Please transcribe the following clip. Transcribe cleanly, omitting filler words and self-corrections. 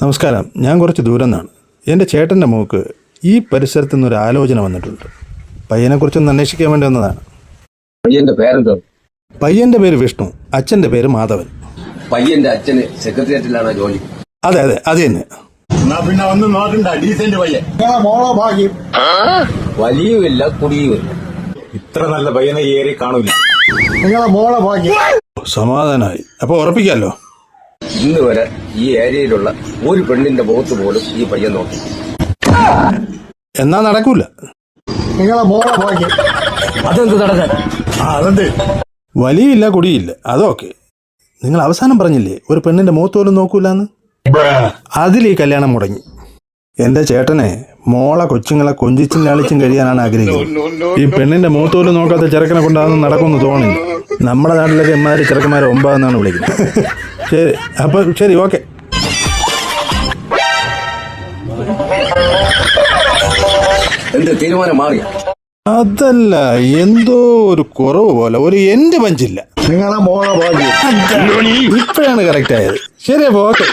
നമസ്കാരം. ഞാൻ കുറച്ച് ദൂരം നിന്നാണ്. എൻ്റെ ചേട്ടൻ്റെ മോക്ക് ഈ പരിസരത്തു നിന്നൊരു ആലോചന വന്നിട്ടുണ്ട്. പയ്യനെക്കുറിച്ചൊന്ന് അന്വേഷിക്കാൻ വേണ്ടി വന്നതാണ്. പയ്യന്റെ പേരെന്തോ? പയ്യൻ്റെ പേര് വിഷ്ണു, അച്ഛൻ്റെ പേര് മാധവൻ. പയ്യന്റെ അച്ഛന് സെക്രട്ടേറിയറ്റിലാണ് ജോലി. അതെ അതെ, അത് തന്നെ. പിന്നെ ഒന്ന് നോക്കണ്ട, ഡീസന്റ് പയ്യൻ. മോളോ ഭാഗ്യം. വലിയുമില്ല കുടിയുമില്ല. ഇത്ര നല്ല പയ്യനെ ഈ ഏരിയ കാണൂല. നിങ്ങളെ മോളെ ഭാഗ്യം. സമാധാനമായി. അപ്പോൾ ഉറപ്പിക്കാമല്ലോ. ഇന്ന് വരെ ഈ ഏരിയയിലുള്ള ഒരു പെണ്ണിന്റെ മുഖത്ത് പോലും ഈ പയ്യൻ നോക്കി. എന്നാ നടക്കൂല. നിങ്ങളെ മോളെ ഭാഗ്യം. അതെന്ത് നടക്കാൻ? അതെന്ത്? വലിയില്ല കുടിയില്ല, അതൊക്കെ. നിങ്ങൾ അവസാനം പറഞ്ഞില്ലേ ഒരു പെണ്ണിന്റെ മുഖത്ത് പോലും നോക്കൂലെന്ന്? അതിൽ ഈ കല്യാണം മുടങ്ങി. എൻ്റെ ചേട്ടനെ മോളെ കൊച്ചുങ്ങളെ കൊഞ്ചിച്ചും ലാളിച്ചും കഴിയാനാണ് ആഗ്രഹിക്കുന്നത്. ഈ പെണ്ണിന്റെ മുഖത്ത് പോലും നോക്കാത്ത ചെറുക്കനെ കൊണ്ടാകുന്ന നടക്കുമെന്ന് തോന്നില്ല. നമ്മുടെ നാട്ടിലൊക്കെ എമ്മാതിരി ചെറുക്കന്മാരെ 9 എന്നാണ് വിളിക്കുന്നത്. ശരി, അപ്പം ശരി, ഓക്കെ. എന്ത് തീരുമാനം മാറിയ? അതല്ല, എന്തോ ഒരു കുറവ് പോലെ, ഒരു എൻഡ് പഞ്ചില്ല. നിങ്ങളെ മോളെ ഭാഗ്യം. ഇപ്പോഴാണ് കറക്റ്റ് ആയത്. ശരി, അപ്പോൾ ഓക്കെ.